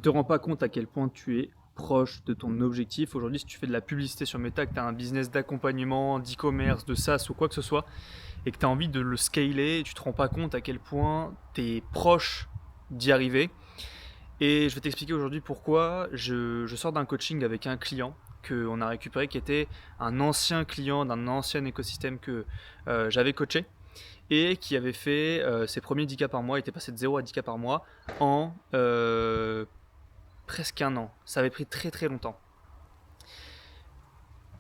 te rends pas compte à quel point tu es proche de ton objectif. Aujourd'hui, si tu fais de la publicité sur Meta, que tu as un business d'accompagnement, d'e-commerce, de SaaS ou quoi que ce soit, et que tu as envie de le scaler, tu te rends pas compte à quel point tu es proche d'y arriver. Et je vais t'expliquer aujourd'hui pourquoi je sors d'un coaching avec un client qu'on a récupéré, qui était un ancien client d'un ancien écosystème que j'avais coaché et qui avait fait ses premiers 10K par mois, il était passé de 0 à 10K par mois en presque un an. Ça avait pris très très longtemps.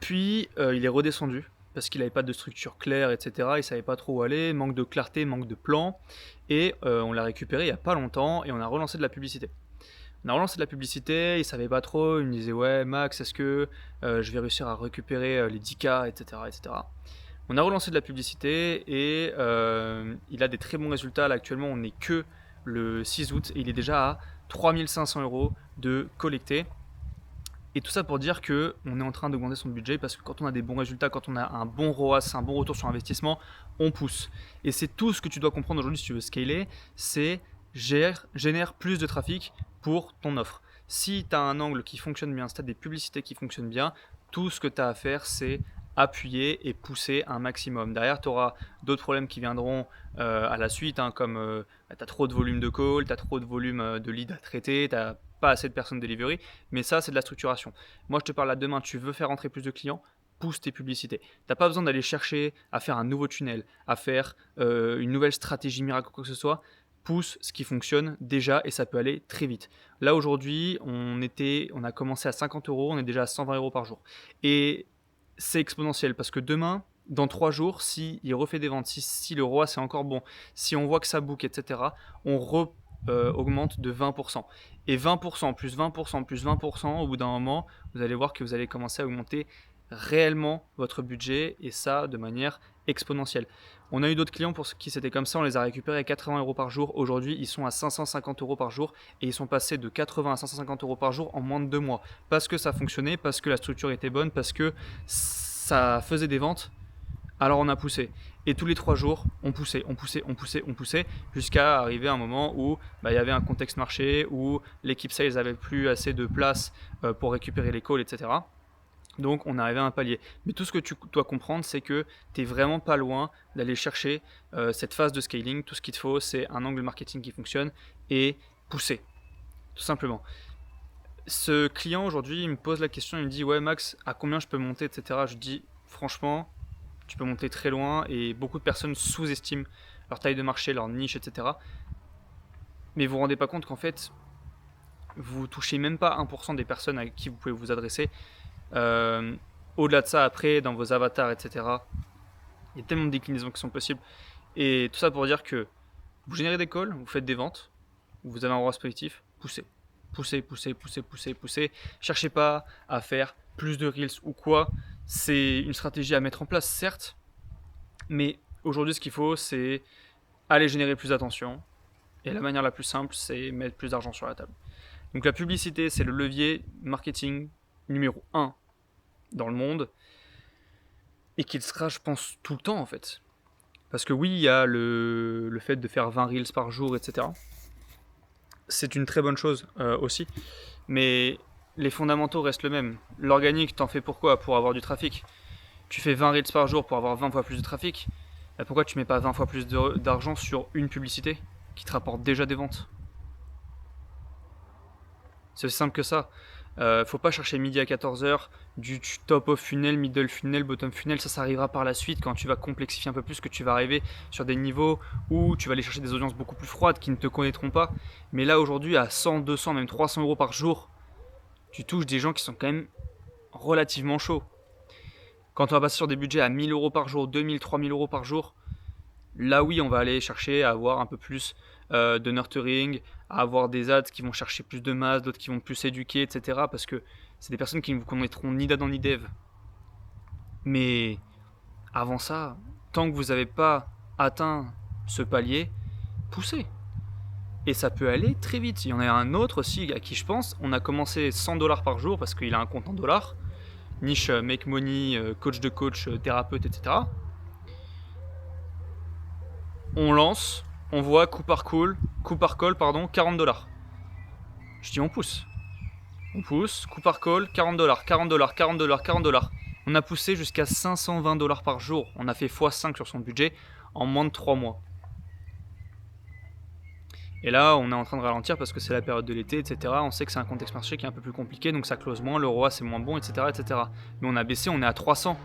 Puis il est redescendu parce qu'il n'avait pas de structure claire, etc. Il ne savait pas trop où aller, manque de clarté, manque de plan. Et on l'a récupéré il n'y a pas longtemps et on a relancé de la publicité. On a relancé de la publicité, il ne savait pas trop, il me disait ouais Max, est-ce que je vais réussir à récupérer les 10K, etc., etc. On a relancé de la publicité et il a des très bons résultats. Là, actuellement, on n'est que le 6 août et il est déjà à 3500 € de collecté. Et tout ça pour dire qu'on est en train d'augmenter son budget parce que quand on a des bons résultats, quand on a un bon ROAS, un bon retour sur investissement, on pousse. Et c'est tout ce que tu dois comprendre aujourd'hui si tu veux scaler, c'est génère plus de trafic pour ton offre. Si tu as un angle qui fonctionne bien, si tu as des publicités qui fonctionnent bien, tout ce que tu as à faire, c'est appuyer et pousser un maximum. Derrière, tu auras d'autres problèmes qui viendront à la suite, comme tu as trop de volume de call, tu as trop de volume de leads à traiter, tu n'as pas assez de personnes delivery, mais ça, c'est de la structuration. Moi, je te parle là demain, tu veux faire entrer plus de clients, pousse tes publicités. Tu n'as pas besoin d'aller chercher à faire un nouveau tunnel, à faire une nouvelle stratégie miracle ou quoi que ce soit. Pousse ce qui fonctionne déjà et ça peut aller très vite. Là aujourd'hui, on a commencé à 50 €, on est déjà à 120 € par jour. Et c'est exponentiel parce que demain, dans 3 jours, s'il refait des ventes, si le ROAS c'est encore bon, si on voit que ça book, etc., on augmente de 20%. Et 20%, plus 20%, plus 20%, au bout d'un moment, vous allez voir que vous allez commencer à augmenter réellement votre budget et ça de manière exponentielle. On a eu d'autres clients pour qui c'était comme ça, on les a récupérés à 80 € par jour. Aujourd'hui, ils sont à 550 € par jour et ils sont passés de 80 à 550 € par jour en moins de 2 mois. Parce que ça fonctionnait, parce que la structure était bonne, parce que ça faisait des ventes. Alors on a poussé. Et tous les 3 jours, on poussait, jusqu'à arriver à un moment où il y avait un contexte marché, où l'équipe sales n'avait plus assez de place pour récupérer les calls, etc. Donc on arrivait à un palier. Mais tout ce que tu dois comprendre, c'est que tu n'es vraiment pas loin d'aller chercher cette phase de scaling. Tout ce qu'il te faut, c'est un angle marketing qui fonctionne et pousser, tout simplement. Ce client aujourd'hui, il me pose la question, il me dit ouais Max, à combien je peux monter, etc. Je dis franchement, tu peux monter très loin et beaucoup de personnes sous-estiment leur taille de marché, leur niche, etc. Mais vous vous rendez pas compte qu'en fait, vous touchez même pas 1% des personnes à qui vous pouvez vous adresser. Au-delà de ça, après, dans vos avatars, etc., il y a tellement de déclinaisons qui sont possibles. Et tout ça pour dire que vous générez des calls, vous faites des ventes, vous avez un ROAS positif, poussez. Poussez. Cherchez pas à faire plus de reels ou quoi. C'est une stratégie à mettre en place, certes, mais aujourd'hui, ce qu'il faut, c'est aller générer plus d'attention. Et la manière la plus simple, c'est mettre plus d'argent sur la table. Donc la publicité, c'est le levier marketing numéro 1 dans le monde. Et qu'il sera, je pense, tout le temps, en fait. Parce que oui, il y a le fait de faire 20 reels par jour, etc. C'est une très bonne chose aussi. Mais les fondamentaux restent le même. L'organique, t'en fais pourquoi? Pour avoir du trafic. Tu fais 20 reels par jour pour avoir 20 fois plus de trafic. Pourquoi tu mets pas 20 fois plus d'argent sur une publicité qui te rapporte déjà des ventes? C'est aussi simple que ça. Faut pas chercher midi à 14h, du top of funnel, middle funnel, bottom funnel, ça arrivera par la suite quand tu vas complexifier un peu plus, que tu vas arriver sur des niveaux où tu vas aller chercher des audiences beaucoup plus froides qui ne te connaîtront pas. Mais là aujourd'hui à 100, 200, même 300 € par jour, tu touches des gens qui sont quand même relativement chauds. Quand on va passer sur des budgets à 1000 € par jour, 2000, 3000 € par jour, là oui on va aller chercher à avoir un peu plus de nurturing, à avoir des ads qui vont chercher plus de masse, d'autres qui vont plus éduquer, etc. Parce que c'est des personnes qui ne vous connaîtront ni d'Adam ni d'Ève. Mais avant ça, tant que vous n'avez pas atteint ce palier, poussez. Et ça peut aller très vite. Il y en a un autre aussi à qui je pense. On a commencé 100 $ par jour parce qu'il a un compte en dollars. Niche make money, coach de coach, thérapeute, etc. On lance, on voit coup par call, 40 $. Je dis on pousse. On pousse, coup par call, 40 $, 40 $, 40 $, 40 $. On a poussé jusqu'à 520 $ par jour. On a fait x5 sur son budget en moins de 3 mois. Et là, on est en train de ralentir parce que c'est la période de l'été, etc. On sait que c'est un contexte marché qui est un peu plus compliqué, donc ça close moins, le ROAS c'est moins bon, etc., etc. Mais on a baissé, on est à 300.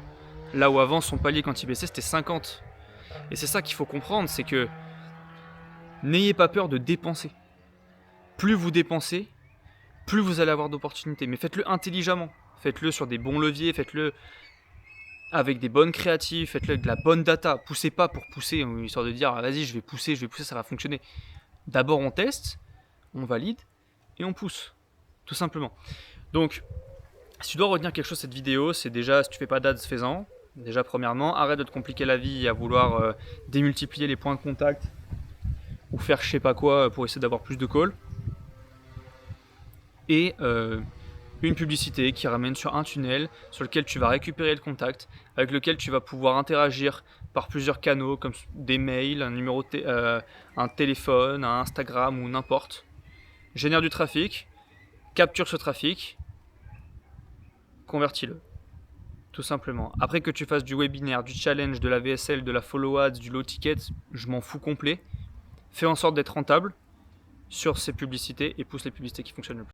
Là où avant, son palier quand il baissait, c'était 50. Et c'est ça qu'il faut comprendre, c'est que n'ayez pas peur de dépenser. Plus vous dépensez, plus vous allez avoir d'opportunités. Mais faites-le intelligemment. Faites-le sur des bons leviers, faites-le avec des bonnes créatives, faites-le avec de la bonne data. Poussez pas pour pousser, histoire de dire vas-y, je vais pousser, ça va fonctionner. D'abord, on teste, on valide et on pousse. Tout simplement. Donc, si tu dois retenir quelque chose de cette vidéo, c'est déjà, si tu fais pas d'ads, fais-en. Déjà, premièrement, arrête de te compliquer la vie à vouloir démultiplier les points de contact ou faire je sais pas quoi pour essayer d'avoir plus de calls. Et une publicité qui ramène sur un tunnel sur lequel tu vas récupérer le contact, avec lequel tu vas pouvoir interagir par plusieurs canaux comme des mails, un téléphone, un Instagram ou n'importe. Génère du trafic, capture ce trafic, convertis-le. Tout simplement. Après que tu fasses du webinaire, du challenge, de la VSL, de la follow ads, du low ticket, je m'en fous complet. Fais en sorte d'être rentable sur ces publicités et pousse les publicités qui fonctionnent le plus.